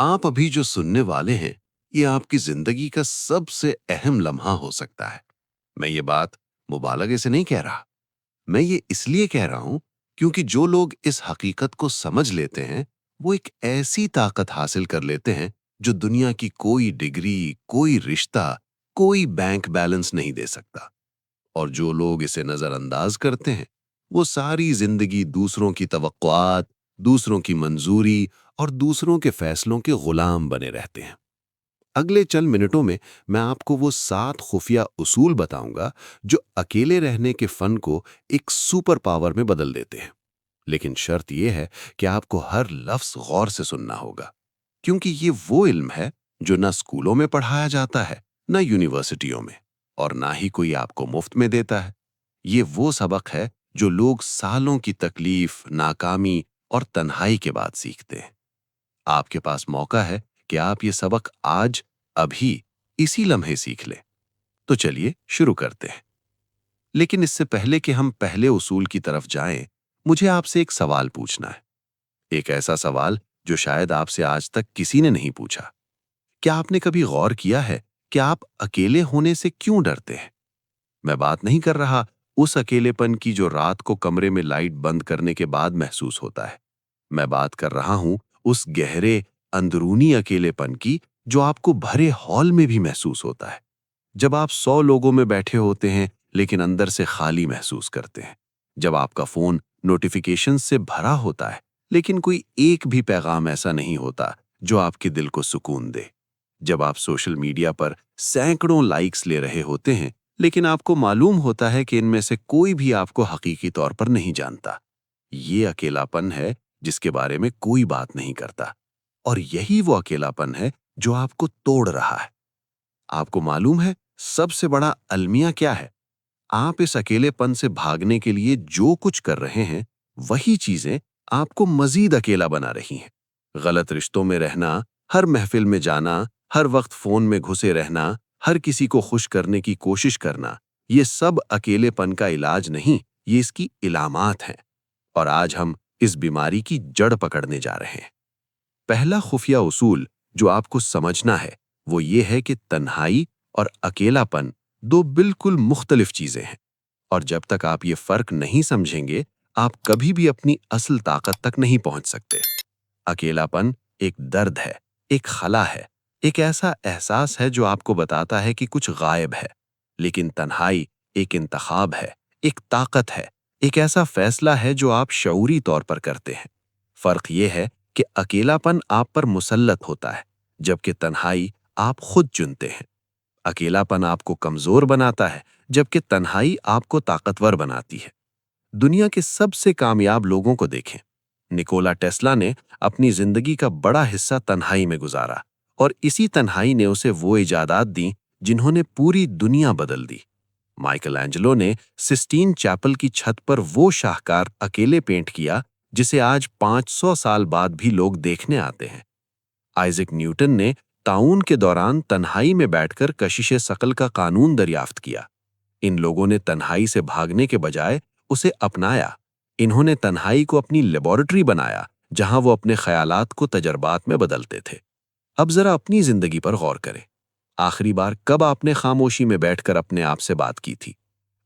आप अभी जो सुनने वाले हैं, ये आपकी जिंदगी का सबसे अहम लम्हा हो सकता है। मैं ये बात मुबालगे से नहीं कह रहा। मैं ये इसलिए कह रहा हूं क्योंकि जो लोग इस हकीकत को समझ लेते हैं, वो एक ऐसी ताकत हासिल कर लेते हैं जो दुनिया की कोई डिग्री, कोई रिश्ता, कोई बैंक बैलेंस नहीं दे सकता। और जो लोग इसे नजरअंदाज करते हैं, वो सारी जिंदगी दूसरों की तवक्कुआत, दूसरों की मंजूरी और दूसरों के फैसलों के गुलाम बने रहते हैं। अगले चंद मिनटों में मैं आपको वो 7 खुफिया उसूल बताऊंगा जो अकेले रहने के फन को एक सुपर पावर में बदल देते हैं। लेकिन शर्त यह है कि आपको हर लफ्ज गौर से सुनना होगा, क्योंकि ये वो इल्म है जो ना स्कूलों में पढ़ाया जाता है, ना यूनिवर्सिटियों में, और ना ही कोई आपको मुफ्त में देता है। ये वो सबक है जो लोग सालों की तकलीफ, नाकामी और तन्हाई के बाद सीखते हैं। आपके पास मौका है कि आप ये सबक आज, अभी, इसी लम्हे सीख लें। तो चलिए शुरू करते हैं। लेकिन इससे पहले कि हम पहले उसूल की तरफ जाएं, मुझे आपसे एक सवाल पूछना है। एक ऐसा सवाल जो शायद आपसे आज तक किसी ने नहीं पूछा। क्या आपने कभी गौर किया है कि आप अकेले होने से क्यों डरते हैं? मैं बात नहीं कर रहा उस अकेलेपन की जो रात को कमरे में लाइट बंद करने के बाद महसूस होता है। मैं बात कर रहा हूं उस गहरे, अंदरूनी अकेलेपन की जो आपको भरे हॉल में भी महसूस होता है। जब आप 100 लोगों में बैठे होते हैं लेकिन अंदर से खाली महसूस करते हैं। जब आपका फोन नोटिफिकेशन से भरा होता है लेकिन कोई एक भी पैगाम ऐसा नहीं होता जो आपके दिल को सुकून दे। जब आप सोशल मीडिया पर सैकड़ों लाइक्स ले रहे होते हैं लेकिन आपको मालूम होता है कि इनमें से कोई भी आपको हकीकी तौर पर नहीं जानता। ये अकेलापन है जिसके बारे में कोई बात नहीं करता। और यही वो अकेलापन है जो आपको तोड़ रहा है। आपको मालूम है सबसे बड़ा अलमिया क्या है? आप इस अकेलेपन से भागने के लिए जो कुछ कर रहे हैं, वही चीजें आपको मजीद अकेला बना रही हैं। गलत रिश्तों में रहना, हर महफिल में जाना, हर वक्त फोन में घुसे रहना, हर किसी को खुश करने की कोशिश करना, ये सब अकेलेपन का इलाज नहीं, ये इसकी इलामात हैं। और आज हम इस बीमारी की जड़ पकड़ने जा रहे हैं। पहला खुफिया उसूल जो आपको समझना है वो ये है कि तन्हाई और अकेलापन दो बिल्कुल मुख्तलिफ चीजें हैं। और जब तक आप ये फर्क नहीं समझेंगे, आप कभी भी अपनी असल ताकत तक नहीं पहुंच सकते। अकेलापन एक दर्द है, एक खला है, एक ऐसा एहसास है जो आपको बताता है कि कुछ गायब है। लेकिन तन्हाई एक इंतखाब है, एक ताकत है, एक ऐसा फैसला है जो आप शऊरी तौर पर करते हैं। फर्क यह है कि अकेलापन आप पर मुसल्लत होता है, जबकि तन्हाई आप खुद चुनते हैं। अकेलापन आपको कमजोर बनाता है, जबकि तन्हाई आपको ताकतवर बनाती है। दुनिया के सबसे कामयाब लोगों को देखें। निकोला टेस्ला ने अपनी जिंदगी का बड़ा हिस्सा तन्हाई में गुजारा, और इसी तन्हाई ने उसे वो इजादात दी जिन्होंने पूरी दुनिया बदल दी। माइकल एंजेलो ने सिस्टीन चैपल की छत पर वो शाहकार अकेले पेंट किया जिसे आज 500 साल बाद भी लोग देखने आते हैं। आइजैक न्यूटन ने ताउन के दौरान तन्हाई में बैठकर कशिश शकल का कानून दरियाफ्त किया। इन लोगों ने तन्हाई से भागने के बजाय उसे अपनाया। इन्होंने तन्हाई को अपनी लेबोरेटरी बनाया, जहां वो अपने ख्यालात को तजर्बात में बदलते थे। अब जरा अपनी जिंदगी पर गौर करें। आखिरी बार कब आपने खामोशी में बैठकर अपने आप से बात की थी?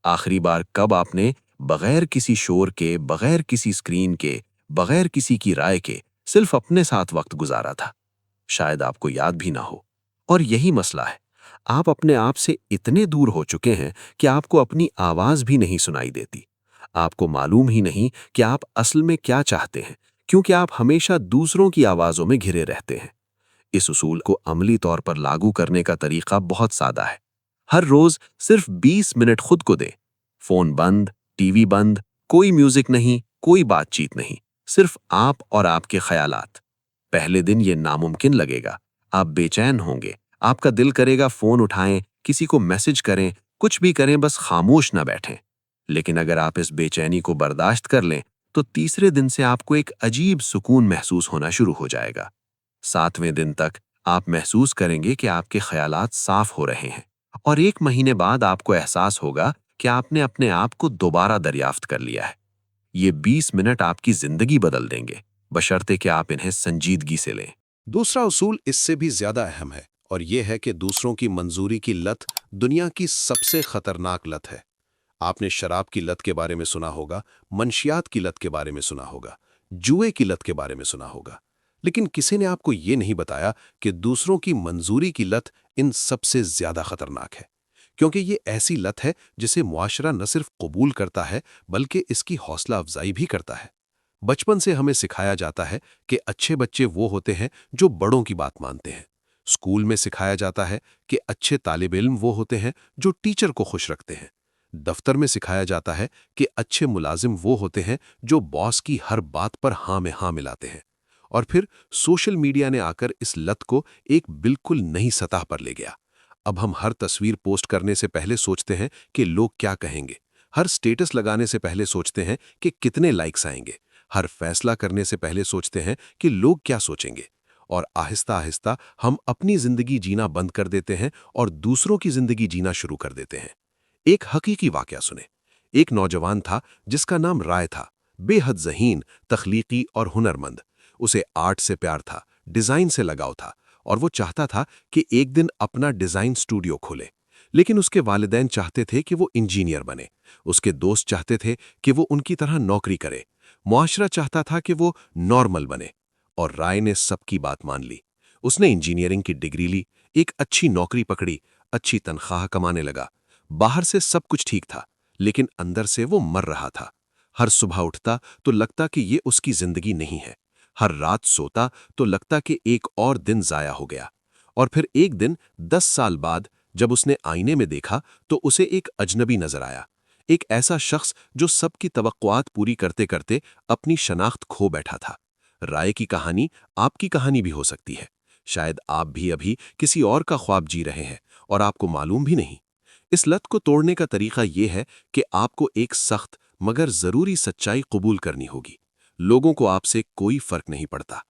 आखिरी बार कब आपने बगैर किसी शोर के, बगैर किसी स्क्रीन के, बगैर किसी की राय के सिर्फ अपने साथ वक्त गुजारा था? शायद आपको याद भी ना हो। और यही मसला है, आप अपने आप से इतने दूर हो चुके हैं कि आपको अपनी आवाज भी नहीं सुनाई देती। आपको मालूम ही नहीं कि आप असल में क्या चाहते हैं, क्योंकि आप हमेशा दूसरों की आवाजों में घिरे रहते हैं। इस उसूल को अमली तौर पर लागू करने का तरीका बहुत सादा है। हर रोज सिर्फ 20 मिनट खुद को दे। फोन बंद, टीवी बंद, कोई म्यूजिक नहीं, कोई बातचीत नहीं, सिर्फ आप और आपके ख्यालात। पहले दिन ये नामुमकिन लगेगा, आप बेचैन होंगे, आपका दिल करेगा फोन उठाएं, किसी को मैसेज करें, कुछ भी करें, बस खामोश ना बैठें। लेकिन अगर आप इस बेचैनी को बर्दाश्त कर लें, तो तीसरे दिन से आपको एक अजीब सुकून महसूस होना शुरू हो जाएगा। 7वें दिन तक आप महसूस करेंगे कि आपके ख्यालात साफ हो रहे हैं, और 1 महीने बाद आपको एहसास होगा कि आपने अपने आप को दोबारा दरियाफ्त कर लिया है। ये 20 मिनट आपकी जिंदगी बदल देंगे, बशर्ते कि आप इन्हें संजीदगी से लें। दूसरा उसूल इससे भी ज्यादा अहम है और यह है कि दूसरों की मंजूरी की लत दुनिया की सबसे खतरनाक लत है। आपने शराब की लत के बारे में सुना होगा, मंशियात की लत के बारे में सुना होगा, जुए की लत के बारे में सुना होगा, लेकिन किसी ने आपको ये नहीं बताया कि दूसरों की मंजूरी की लत इन सबसे ज्यादा खतरनाक है, क्योंकि ये ऐसी लत है जिसे मुआशरा न सिर्फ कबूल करता है बल्कि इसकी हौसला अफजाई भी करता है। बचपन से हमें सिखाया जाता है कि अच्छे बच्चे वो होते हैं जो बड़ों की बात मानते हैं। स्कूल में सिखाया जाता है कि अच्छे तालिब इल्म वो होते हैं जो टीचर को खुश रखते हैं। दफ्तर में सिखाया जाता है कि अच्छे मुलाजिम वो होते हैं जो बॉस की हर बात पर हाँ में हाँ मिलाते हैं। और फिर सोशल मीडिया ने आकर इस लत को एक बिल्कुल नई सतह पर ले गया। अब हम हर तस्वीर पोस्ट करने से पहले सोचते हैं कि लोग क्या कहेंगे। हर स्टेटस लगाने से पहले सोचते हैं कि कितने लाइक्स आएंगे। हर फैसला करने से पहले सोचते हैं कि लोग क्या सोचेंगे। और आहिस्ता आहिस्ता हम अपनी जिंदगी जीना बंद कर देते हैं और दूसरों की जिंदगी जीना शुरू कर देते हैं। एक हकीकी वाकया सुने। एक नौजवान था जिसका नाम राय था। बेहद ज़हीन, तख्लीकी और हुनरमंद। उसे आर्ट से प्यार था, डिज़ाइन से लगाव था और वो चाहता था कि एक दिन अपना डिज़ाइन स्टूडियो खोले। लेकिन उसके वालिदैन चाहते थे कि वो इंजीनियर बने। उसके दोस्त चाहते थे कि वो उनकी तरह नौकरी करे। मुआशरा चाहता था कि वो नॉर्मल बने। और राय ने सबकी बात मान ली। उसने इंजीनियरिंग की डिग्री ली, एक अच्छी नौकरी पकड़ी, अच्छी तनख्वाह कमाने लगा। बाहर से सब कुछ ठीक था, लेकिन अंदर से वो मर रहा था। हर सुबह उठता तो लगता कि ये उसकी जिंदगी नहीं है। हर रात सोता तो लगता कि एक और दिन जाया हो गया। और फिर एक दिन 10 साल बाद जब उसने आईने में देखा तो उसे एक अजनबी नजर आया। एक ऐसा शख्स जो सबकी तवक्कुआत पूरी करते करते अपनी शनाख्त खो बैठा था। राय की कहानी आपकी कहानी भी हो सकती है। शायद आप भी अभी किसी और का ख्वाब जी रहे हैं और आपको मालूम भी नहीं। इस लत को तोड़ने का तरीका यह है कि आपको एक सख्त मगर जरूरी सच्चाई कबूल करनी होगी। लोगों को आपसे कोई फर्क नहीं पड़ता।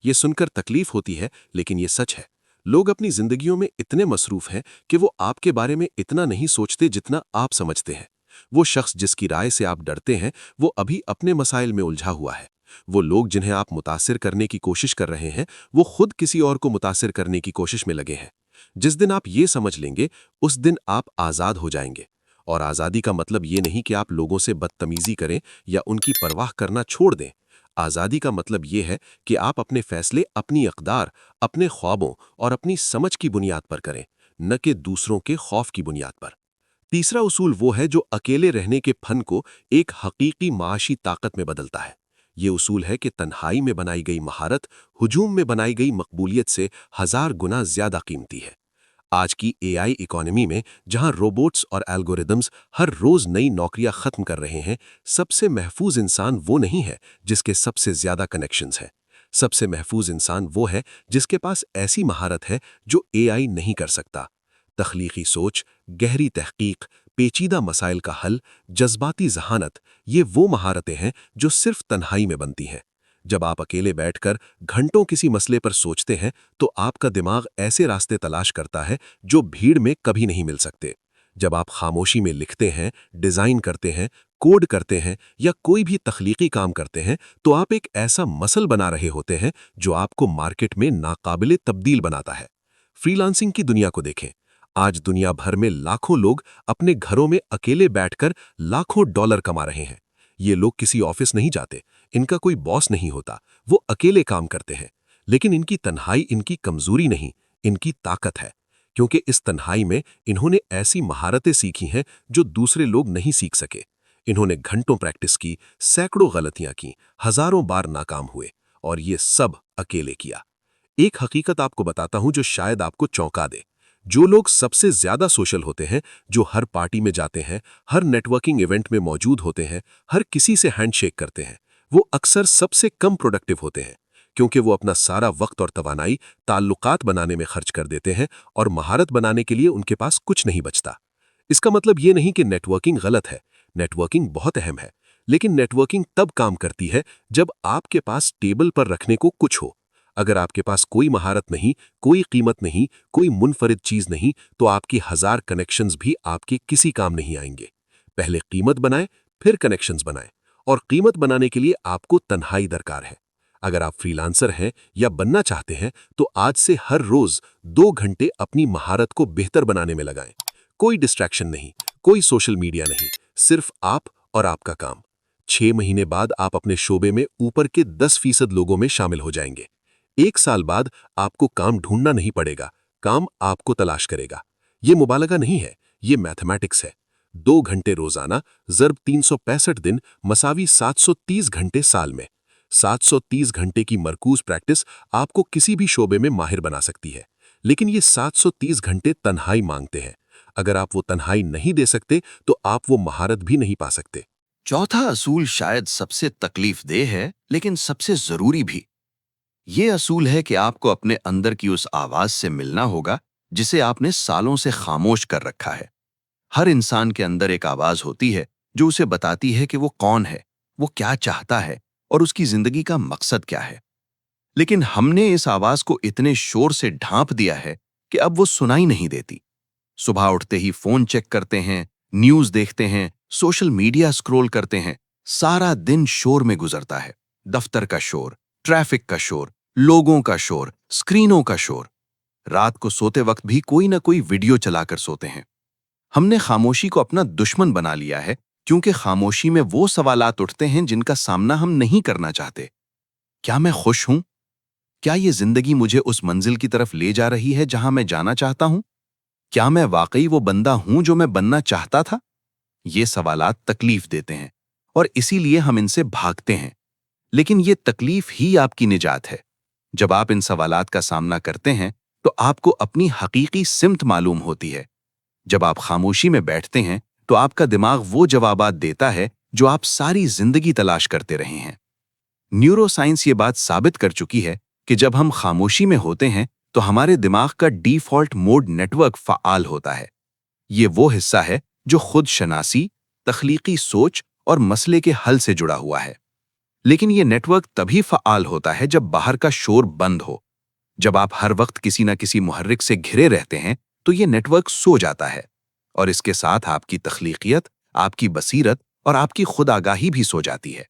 ये सुनकर तकलीफ होती है, लेकिन ये सच है। लोग अपनी जिंदगियों में इतने मसरूफ हैं कि वो आपके बारे में इतना नहीं सोचते जितना आप समझते हैं। वो शख्स जिसकी राय से आप डरते हैं, वो अभी अपने मसाइल में उलझा हुआ है। वो लोग जिन्हें आप मुतासिर करने की कोशिश कर रहे हैं, वो खुद किसी और को मुतासिर करने की कोशिश में लगे हैं। जिस दिन आप ये समझ लेंगे, उस दिन आप आज़ाद हो जाएंगे। और आज़ादी का मतलब ये नहीं कि आप लोगों से बदतमीजी करें या उनकी परवाह करना छोड़ दें। आज़ादी का मतलब ये है कि आप अपने फैसले अपनी अक़दार, अपने ख्वाबों और अपनी समझ की बुनियाद पर करें, न कि दूसरों के खौफ की बुनियाद पर। तीसरा उसूल वो है जो अकेले रहने के फन को एक हकीकी माशी ताकत में बदलता है। ये उसूल है कि तन्हाई में बनाई गई महारत हुजूम में बनाई गई मकबूलियत से 1000 गुना ज्यादा कीमती है। आज की एआई इकोनॉमी में जहां रोबोट्स और एल्गोरिदम्स हर रोज नई नौकरियां खत्म कर रहे हैं, सबसे महफूज इंसान वो नहीं है जिसके सबसे ज्यादा कनेक्शंस हैं। सबसे महफूज इंसान वो है जिसके पास ऐसी महारत है जो एआई नहीं कर सकता। तख्लीकी सोच, गहरी तहकीक, पेचीदा मसाइल का हल, जज्बाती जहानत, ये वो महारतें हैं जो सिर्फ तन्हाई में बनती हैं। जब आप अकेले बैठकर घंटों किसी मसले पर सोचते हैं तो आपका दिमाग ऐसे रास्ते तलाश करता है जो भीड़ में कभी नहीं मिल सकते। जब आप खामोशी में लिखते हैं, डिज़ाइन करते हैं, कोड करते हैं या कोई भी तख्लीकी काम करते हैं, तो आप एक ऐसा मसल बना रहे होते हैं जो आपको मार्केट में नाकाबिले तब्दील बनाता है। फ्रीलांसिंग की दुनिया को देखें। आज दुनिया भर में लाखों लोग अपने घरों में अकेले बैठकर लाखों डॉलर कमा रहे हैं। ये लोग किसी ऑफिस नहीं जाते, इनका कोई बॉस नहीं होता, वो अकेले काम करते हैं। लेकिन इनकी तन्हाई इनकी कमजोरी नहीं, इनकी ताकत है। क्योंकि इस तन्हाई में इन्होंने ऐसी महारतें सीखी हैं जो दूसरे लोग नहीं सीख सके। इन्होंने घंटों प्रैक्टिस की, सैकड़ों गलतियां की, हजारों बार नाकाम हुए, और ये सब अकेले किया। एक हकीकत आपको बताता हूं जो शायद आपको चौंका दे। जो लोग सबसे ज्यादा सोशल होते हैं, जो हर पार्टी में जाते हैं, हर नेटवर्किंग इवेंट में मौजूद होते हैं, हर किसी से हैंडशेक करते हैं, वो अक्सर सबसे कम प्रोडक्टिव होते हैं। क्योंकि वो अपना सारा वक्त और तवानाई ताल्लुकात बनाने में खर्च कर देते हैं और महारत बनाने के लिए उनके पास कुछ नहीं बचता। इसका मतलब ये नहीं कि नेटवर्किंग गलत है। नेटवर्किंग बहुत अहम है। लेकिन नेटवर्किंग तब काम करती है जब आपके पास टेबल पर रखने को कुछ हो। अगर आपके पास कोई महारत नहीं, कोई कीमत नहीं, कोई मुनफरिद चीज नहीं, तो आपकी 1000 कनेक्शंस भी आपके किसी काम नहीं आएंगे। पहले कीमत बनाएं, फिर कनेक्शंस बनाएं। और कीमत बनाने के लिए आपको तन्हाई दरकार है। اگر آپ فریلانسر ہیں یا بننا چاہتے ہیں تو آج سے ہر روز 2 گھنٹے اپنی مہارت کو بہتر بنانے میں لگائیں۔ کوئی ڈسٹریکشن نہیں، کوئی سوشل میڈیا نہیں، صرف آپ اور آپ کا کام۔ 6 مہینے بعد آپ اپنے شعبے میں اوپر کے 10% لوگوں میں شامل ہو جائیں گے۔ 1 سال بعد آپ کو کام ڈھونڈنا نہیں پڑے گا، کام آپ کو تلاش کرے گا۔ یہ مبالغہ نہیں ہے، یہ میتھمیٹکس ہے۔ 2 گھنٹے روزانہ ضرب 365 دن مساوی 730 گھنٹے سال میں۔ 730 گھنٹے کی مرکوز پریکٹس آپ کو کسی بھی شعبے میں ماہر بنا سکتی ہے، لیکن یہ 730 گھنٹے تنہائی مانگتے ہیں۔ اگر آپ وہ تنہائی نہیں دے سکتے تو آپ وہ مہارت بھی نہیں پا سکتے۔ چوتھا اصول شاید سب سے تکلیف دہ ہے لیکن سب سے ضروری بھی۔ یہ اصول ہے کہ آپ کو اپنے اندر کی اس آواز سے ملنا ہوگا جسے آپ نے سالوں سے خاموش کر رکھا ہے۔ ہر انسان کے اندر ایک آواز ہوتی ہے جو اسے بتاتی ہے کہ وہ کون ہے، وہ کیا چاہتا ہے اور اس کی زندگی کا مقصد کیا ہے۔ لیکن ہم نے اس آواز کو اتنے شور سے ڈھانپ دیا ہے کہ اب وہ سنائی نہیں دیتی۔ صبح اٹھتے ہی فون چیک کرتے ہیں، نیوز دیکھتے ہیں، سوشل میڈیا سکرول کرتے ہیں، سارا دن شور میں گزرتا ہے۔ دفتر کا شور، ٹریفک کا شور، لوگوں کا شور، اسکرینوں کا شور۔ رات کو سوتے وقت بھی کوئی نہ کوئی ویڈیو چلا کر سوتے ہیں۔ ہم نے خاموشی کو اپنا دشمن بنا لیا ہے کیونکہ خاموشی میں وہ سوالات اٹھتے ہیں جن کا سامنا ہم نہیں کرنا چاہتے۔ کیا میں خوش ہوں؟ کیا یہ زندگی مجھے اس منزل کی طرف لے جا رہی ہے جہاں میں جانا چاہتا ہوں؟ کیا میں واقعی وہ بندہ ہوں جو میں بننا چاہتا تھا؟ یہ سوالات تکلیف دیتے ہیں اور اسی لیے ہم ان سے بھاگتے ہیں۔ لیکن یہ تکلیف ہی آپ کی نجات ہے۔ جب آپ ان سوالات کا سامنا کرتے ہیں تو آپ کو اپنی حقیقی سمت معلوم ہوتی ہے۔ جب آپ خاموشی میں بیٹھتے ہیں تو آپ کا دماغ وہ جوابات دیتا ہے جو آپ ساری زندگی تلاش کرتے رہے ہیں۔ نیورو سائنس یہ بات ثابت کر چکی ہے کہ جب ہم خاموشی میں ہوتے ہیں تو ہمارے دماغ کا ڈیفالٹ موڈ نیٹ ورک فعال ہوتا ہے۔ یہ وہ حصہ ہے جو خود شناسی، تخلیقی سوچ اور مسئلے کے حل سے جڑا ہوا ہے۔ لیکن یہ نیٹ ورک تبھی فعال ہوتا ہے جب باہر کا شور بند ہو۔ جب آپ ہر وقت کسی نہ کسی محرک سے گھرے رہتے ہیں تو یہ نیٹ ورک سو جاتا ہے، اور اس کے ساتھ آپ کی تخلیقیت، آپ کی بصیرت اور آپ کی خود آگاہی بھی سو جاتی ہے۔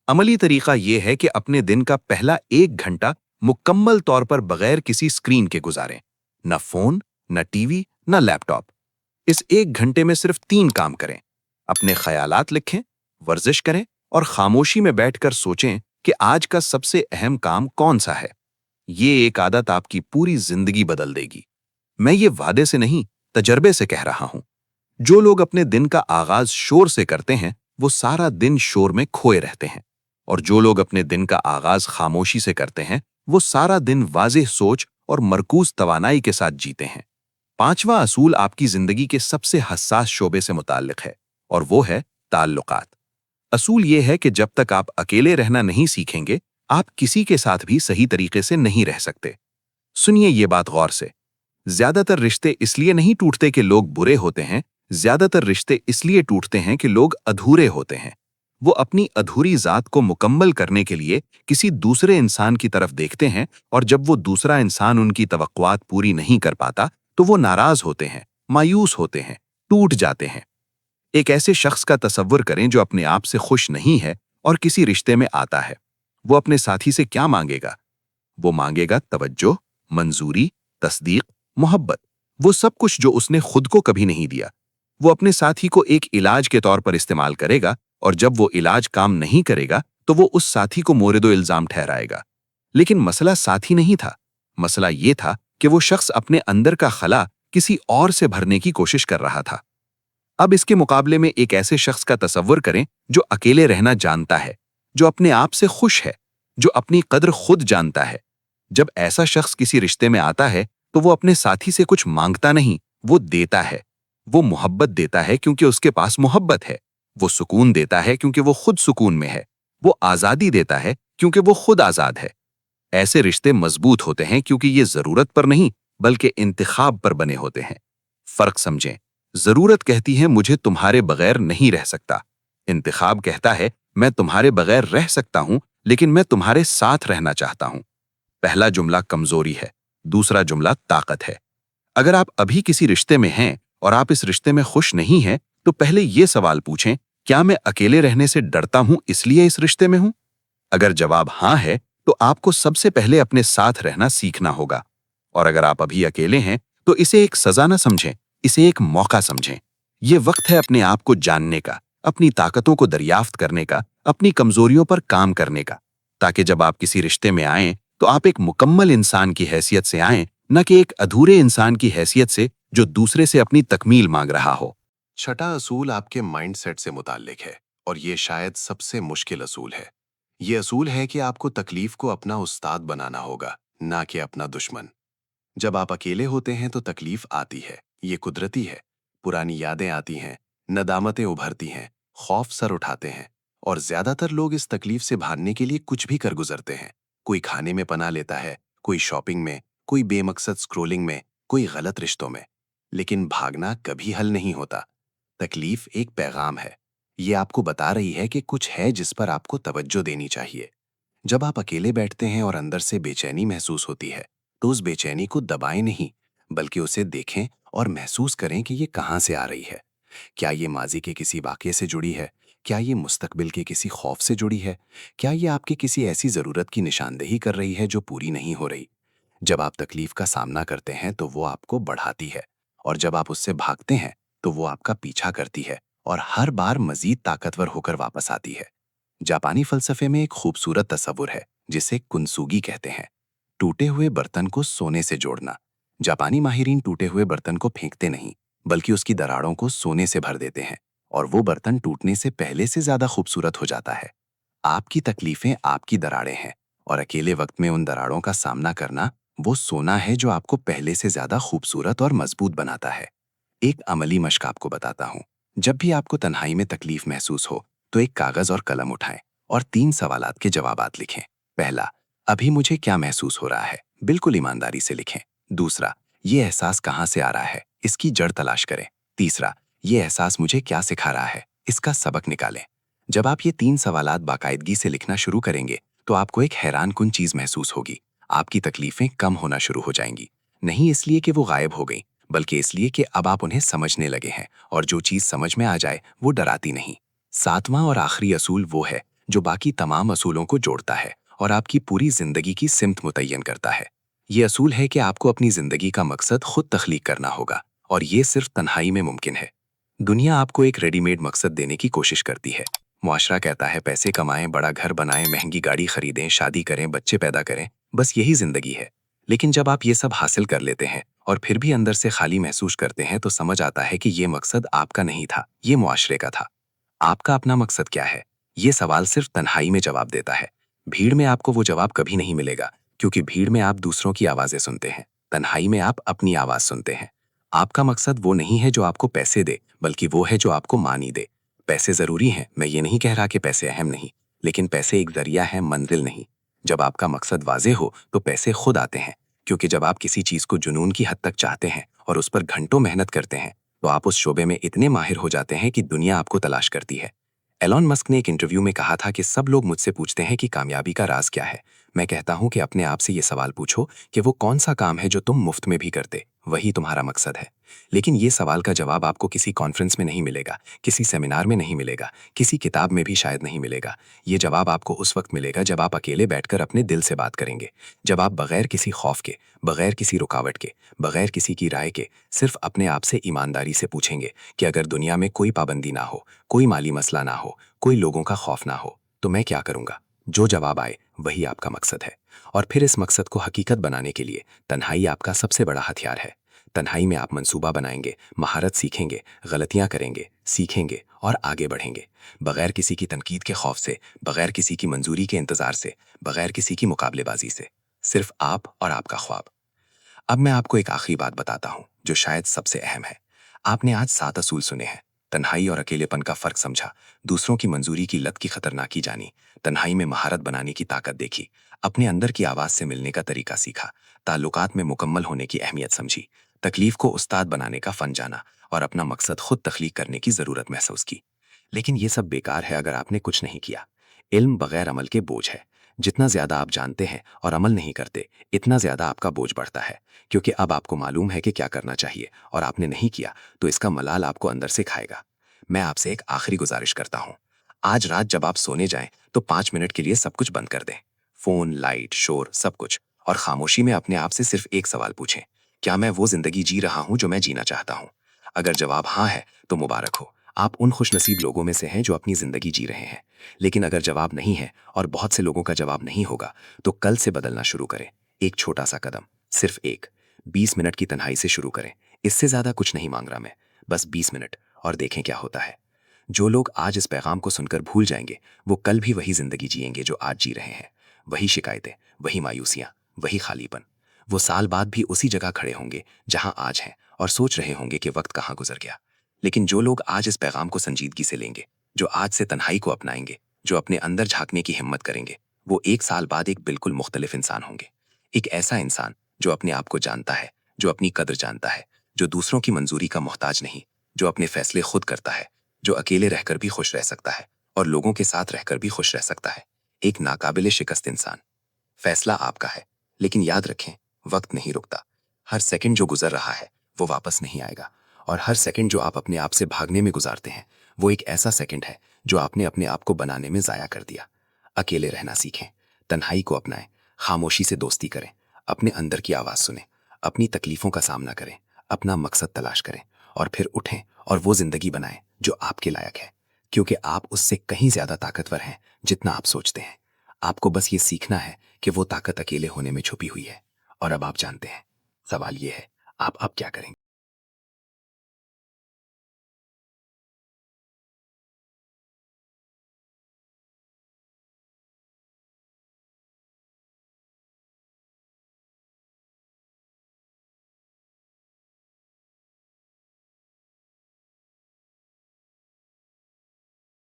عملی طریقہ یہ ہے کہ اپنے دن کا پہلا 1 گھنٹہ مکمل طور پر بغیر کسی اسکرین کے گزاریں۔ نہ فون، نہ ٹی وی، نہ لیپ ٹاپ۔ اس 1 گھنٹے میں صرف 3 کام کریں۔ اپنے خیالات لکھیں، ورزش کریں اور خاموشی میں بیٹھ کر سوچیں کہ آج کا سب سے اہم کام کون سا ہے۔ یہ ایک عادت آپ کی پوری زندگی بدل دے گی۔ میں یہ وعدے سے نہیں، تجربے سے کہہ رہا ہوں۔ جو لوگ اپنے دن کا آغاز شور سے کرتے ہیں وہ سارا دن شور میں کھوئے رہتے ہیں، اور جو لوگ اپنے دن کا آغاز خاموشی سے کرتے ہیں وہ سارا دن واضح سوچ اور مرکوز توانائی کے ساتھ جیتے ہیں۔ 5واں اصول آپ کی زندگی کے سب سے حساس شعبے سے متعلق ہے، اور وہ ہے تعلقات۔ اصول یہ ہے کہ جب تک آپ اکیلے رہنا نہیں سیکھیں گے، آپ کسی کے ساتھ بھی صحیح طریقے سے نہیں رہ سکتے۔ سنیے یہ بات غور سے۔ زیادہ تر رشتے اس لیے نہیں ٹوٹتے کہ لوگ برے ہوتے ہیں، زیادہ تر رشتے اس لیے ٹوٹتے ہیں کہ لوگ ادھورے ہوتے ہیں۔ وہ اپنی ادھوری ذات کو مکمل کرنے کے لیے کسی دوسرے انسان کی طرف دیکھتے ہیں، اور جب وہ دوسرا انسان ان کی توقعات پوری نہیں کر پاتا تو وہ ناراض ہوتے ہیں، مایوس ہوتے ہیں، ٹوٹ جاتے ہیں۔ ایک ایسے شخص کا تصور کریں جو اپنے آپ سے خوش نہیں ہے اور کسی رشتے میں آتا ہے۔ وہ اپنے ساتھی سے کیا مانگے گا؟ وہ مانگے گا توجہ، منظوری، تصدیق، محبت، وہ سب کچھ جو اس نے خود کو کبھی نہیں دیا۔ وہ اپنے ساتھی کو ایک علاج کے طور پر استعمال کرے گا، اور جب وہ علاج کام نہیں کرے گا تو وہ اس ساتھی کو مورد الزام ٹھہرائے گا۔ لیکن مسئلہ ساتھی نہیں تھا، مسئلہ یہ تھا کہ وہ شخص اپنے اندر کا خلا کسی اور سے بھرنے کی کوشش کر رہا تھا۔ اب اس کے مقابلے میں ایک ایسے شخص کا تصور کریں جو اکیلے رہنا جانتا ہے، جو اپنے آپ سے خوش ہے، جو اپنی قدر خود جانتا ہے۔ جب ایسا شخص کسی رشتے میں آتا ہے تو وہ اپنے ساتھی سے کچھ مانگتا نہیں، وہ دیتا ہے۔ وہ محبت دیتا ہے کیونکہ اس کے پاس محبت ہے، وہ سکون دیتا ہے کیونکہ وہ خود سکون میں ہے، وہ آزادی دیتا ہے کیونکہ وہ خود آزاد ہے۔ ایسے رشتے مضبوط ہوتے ہیں کیونکہ یہ ضرورت پر نہیں بلکہ انتخاب پر بنے ہوتے ہیں۔ فرق سمجھیں۔ ضرورت کہتی ہے مجھے تمہارے بغیر نہیں رہ سکتا۔ انتخاب کہتا ہے میں تمہارے بغیر رہ سکتا ہوں لیکن میں تمہارے ساتھ رہنا چاہتا ہوں۔ پہلا جملہ کمزوری ہے، دوسرا جملہ طاقت ہے۔ اگر آپ ابھی کسی رشتے میں ہیں اور آپ اس رشتے میں خوش نہیں ہیں تو پہلے یہ سوال پوچھیں، کیا میں اکیلے رہنے سے ڈرتا ہوں اس لیے اس رشتے میں ہوں؟ اگر جواب ہاں ہے तो आपको सबसे पहले अपने साथ रहना सीखना होगा। और अगर आप अभी अकेले हैं तो इसे एक सजा न समझें, इसे एक मौका समझें। ये वक्त है अपने आप को जानने का, अपनी ताकतों को दरियाफ्त करने का, अपनी कमजोरियों पर काम करने का, ताकि जब आप किसी रिश्ते में आएं तो आप एक मुकम्मल इंसान की हैसियत से आएं, न कि एक अधूरे इंसान की हैसियत से जो दूसरे से अपनी तकमील मांग रहा हो। छठा असूल आपके माइंडसेट से मुताल्लिक है और ये शायद सबसे मुश्किल असूल है। ये असूल है कि आपको तकलीफ को अपना उस्ताद बनाना होगा, ना कि अपना दुश्मन। जब आप अकेले होते हैं तो तकलीफ आती है, ये कुदरती है। पुरानी यादें आती हैं, नदामतें उभरती हैं, खौफ सर उठाते हैं, और ज्यादातर लोग इस तकलीफ से भागने के लिए कुछ भी कर गुजरते हैं। कोई खाने में पनाह लेता है, कोई शॉपिंग में, कोई बेमकसद स्क्रोलिंग में, कोई गलत रिश्तों में। लेकिन भागना कभी हल नहीं होता। तकलीफ एक पैगाम है। ये आपको बता रही है कि कुछ है जिस पर आपको तवज्जो देनी चाहिए। जब आप अकेले बैठते हैं और अंदर से बेचैनी महसूस होती है, तो उस बेचैनी को दबाएं नहीं, बल्कि उसे देखें और महसूस करें कि ये कहाँ से आ रही है। क्या ये माजी के किसी वाक़ये से जुड़ी है? क्या ये मुस्तकबिल के किसी खौफ से जुड़ी है? क्या ये आपकी किसी ऐसी ज़रूरत की निशानदेही कर रही है जो पूरी नहीं हो रही? जब आप तकलीफ का सामना करते हैं तो वो आपको बढ़ाती है, और जब आप उससे भागते हैं तो वो आपका पीछा करती है और हर बार मजीद ताकतवर होकर वापस आती है। जापानी फलसफे में एक खूबसूरत तस्वुर है जिसे कुनसुगी कहते हैं, टूटे हुए बर्तन को सोने से जोड़ना। जापानी माहिरीन टूटे हुए बर्तन को फेंकते नहीं, बल्कि उसकी दरारों को सोने से भर देते हैं, और वो बर्तन टूटने से पहले से ज्यादा खूबसूरत हो जाता है। आपकी तकलीफें आपकी दरारें हैं, और अकेले वक्त में उन दरारों का सामना करना वो सोना है जो आपको पहले से ज्यादा खूबसूरत और मजबूत बनाता है। एक अमली मश्क आपको बताता हूँ। जब भी आपको तन्हाई में तकलीफ महसूस हो तो एक कागज और कलम उठाएं और 3 सवालात के जवाबात लिखें। पहला, अभी मुझे क्या महसूस हो रहा है? बिल्कुल ईमानदारी से लिखें। दूसरा, ये एहसास कहाँ से आ रहा है? इसकी जड़ तलाश करें। तीसरा, ये एहसास मुझे क्या सिखा रहा है? इसका सबक निकालें। जब आप ये 3 सवालात बाकायदगी से लिखना शुरू करेंगे तो आपको एक हैरानकुन चीज महसूस होगी। आपकी तकलीफें कम होना शुरू हो जाएंगी। नहीं इसलिए कि वो गायब हो गई, बल्कि इसलिए कि अब आप उन्हें समझने लगे हैं, और जो चीज समझ में आ जाए वो डराती नहीं। सातवां और आखिरी असूल वो है जो बाकी तमाम असूलों को जोड़ता है और आपकी पूरी जिंदगी की सिमत मुतय्यन करता है। ये असूल है कि आपको अपनी जिंदगी का मकसद खुद तख्लीक करना होगा, और ये सिर्फ तन्हाई में मुमकिन है। दुनिया आपको एक रेडीमेड मकसद देने की कोशिश करती है। मुआशरा कहता है पैसे कमाएं, बड़ा घर बनाएं, महंगी गाड़ी खरीदें, शादी करें, बच्चे पैदा करें, बस यही जिंदगी है। लेकिन जब आप ये सब हासिल कर लेते हैं और फिर भी अंदर से खाली महसूस करते हैं तो समझ आता है कि ये मकसद आपका नहीं था, ये मुआशरे का था। आपका अपना मकसद क्या है? ये सवाल सिर्फ तन्हाई में जवाब देता है। भीड़ में आपको वो जवाब कभी नहीं मिलेगा, क्योंकि भीड़ में आप दूसरों की आवाजें सुनते हैं, तन्हाई में आप अपनी आवाज सुनते हैं। आपका मकसद वो नहीं है जो आपको पैसे दे, बल्कि वो है जो आपको मानी दे। पैसे जरूरी हैं, मैं ये नहीं कह रहा कि पैसे अहम नहीं, लेकिन पैसे एक जरिया है, मंजिल नहीं। जब आपका मकसद वाजे हो तो पैसे खुद आते हैं, क्योंकि जब आप किसी चीज को जुनून की हद तक चाहते हैं और उस पर घंटों मेहनत करते हैं तो आप उस शोबे में इतने माहिर हो जाते हैं कि दुनिया आपको तलाश करती है। एलॉन मस्क ने एक इंटरव्यू में कहा था कि सब लोग मुझसे पूछते हैं कि कामयाबी का राज क्या है। मैं कहता हूं कि अपने आप से ये सवाल पूछो कि वो कौन सा काम है जो तुम मुफ्त में भी करते, वही तुम्हारा मकसद है। लेकिन ये सवाल का जवाब आपको किसी कॉन्फ्रेंस में नहीं मिलेगा, किसी सेमिनार में नहीं मिलेगा, किसी किताब में भी शायद नहीं मिलेगा। ये जवाब आपको उस वक्त मिलेगा जब आप अकेले बैठकर अपने दिल से बात करेंगे, जब आप बगैर किसी खौफ के, बगैर किसी रुकावट के, बगैर किसी की राय के सिर्फ अपने आप से ईमानदारी से पूछेंगे कि अगर दुनिया में कोई पाबंदी ना हो, कोई माली मसला ना हो, कोई लोगों का खौफ ना हो, तो मैं क्या करूंगा? जो जवाब आए वही आपका मकसद है। और फिर इस मकसद को हकीकत बनाने के लिए तन्हाई आपका सबसे बड़ा हथियार है। तन्हाई में आप मंसूबा बनाएंगे, महारत सीखेंगे, गलतियां करेंगे, सीखेंगे और आगे बढ़ेंगे, बगैर किसी की तनकीद के खौफ से, बगैर किसी की मंजूरी के इंतजार से, बगैर किसी की मुकाबलेबाजी से। सिर्फ आप और आपका ख्वाब। अब मैं आपको एक आखिरी बात बताता हूं जो शायद सबसे अहम है। आपने आज 7 असूल सुने हैं। तन्हाई और अकेलेपन का फर्क समझा, दूसरों की मंजूरी की लत की खतरनाकी जानी, तन्हाई में महारत बनाने की ताकत देखी, अपने अंदर की आवाज से मिलने का तरीका सीखा, ताल्लुकात में मुकम्मल होने की अहमियत समझी, तकलीफ को उस्ताद बनाने का फन जाना, और अपना मकसद खुद तख्लीक करने की जरूरत महसूस की। लेकिन ये सब बेकार है अगर आपने कुछ नहीं किया। इल्म बगैर अमल के बोझ है। जितना ज्यादा आप जानते हैं और अमल नहीं करते, इतना ज्यादा आपका बोझ बढ़ता है, क्योंकि अब आपको मालूम है कि क्या करना चाहिए और आपने नहीं किया तो इसका मलाल आपको अंदर से खाएगा। मैं आपसे एक आखिरी गुजारिश करता हूं। आज रात जब आप सोने जाएं तो 5 मिनट के लिए सब कुछ बंद कर दें। फोन, लाइट, शोर, सब कुछ। और खामोशी में अपने आप से सिर्फ एक सवाल पूछें, क्या मैं वो जिंदगी जी रहा हूं जो मैं जीना चाहता हूं? अगर जवाब हाँ है तो मुबारक हो, आप उन खुशनसीब लोगों में से हैं जो अपनी जिंदगी जी रहे हैं। लेकिन अगर जवाब नहीं है, और बहुत से लोगों का जवाब नहीं होगा, तो कल से बदलना शुरू करें। एक छोटा सा कदम, सिर्फ एक। 20 मिनट की तन्हाई से शुरू करें। इससे ज्यादा कुछ नहीं मांग रहा मैं, बस 20 मिनट, और देखें क्या होता है। जो लोग आज इस पैगाम को सुनकर भूल जाएंगे, वो कल भी वही जिंदगी जिएंगे जो आज जी रहे हैं। वही शिकायतें, वही मायूसियां, वही खालीपन। वो साल बाद भी उसी जगह खड़े होंगे जहां आज हैं, और सोच रहे होंगे कि वक्त कहाँ गुजर गया। लेकिन जो लोग आज इस पैगाम को संजीदगी से लेंगे, जो आज से तन्हाई को अपनाएंगे, जो अपने अंदर झांकने की हिम्मत करेंगे, वो एक साल बाद एक बिल्कुल मुख्तलिफ इंसान होंगे। एक ऐसा इंसान जो अपने आप को जानता है, जो अपनी कद्र जानता है, जो दूसरों की मंजूरी का मोहताज नहीं, जो अपने फैसले खुद करता है, जो अकेले रहकर भी खुश रह सकता है और लोगों के साथ रहकर भी खुश रह सकता है। एक नाकाबिले शिकस्त इंसान। फैसला आपका है, लेकिन याद रखें, वक्त नहीं रुकता। हर सेकंड जो गुजर रहा है वो वापस नहीं आएगा, और हर सेकंड जो आप अपने आप से भागने में गुजारते हैं, वो एक ऐसा सेकंड है जो आपने अपने आप को बनाने में ज़ाया कर दिया। अकेले रहना सीखें, तन्हाई को अपनाएं, खामोशी से दोस्ती करें, अपने अंदर की आवाज़ सुनें, अपनी तकलीफ़ों का सामना करें, अपना मकसद तलाश करें, और फिर उठें और वो ज़िंदगी बनाएं जो आपके लायक है। क्योंकि आप उससे कहीं ज़्यादा ताकतवर हैं जितना आप सोचते हैं। आपको बस ये सीखना है कि वो ताकत अकेले होने में छुपी हुई है। और अब आप जानते हैं, सवाल ये है, आप अब क्या करेंगे?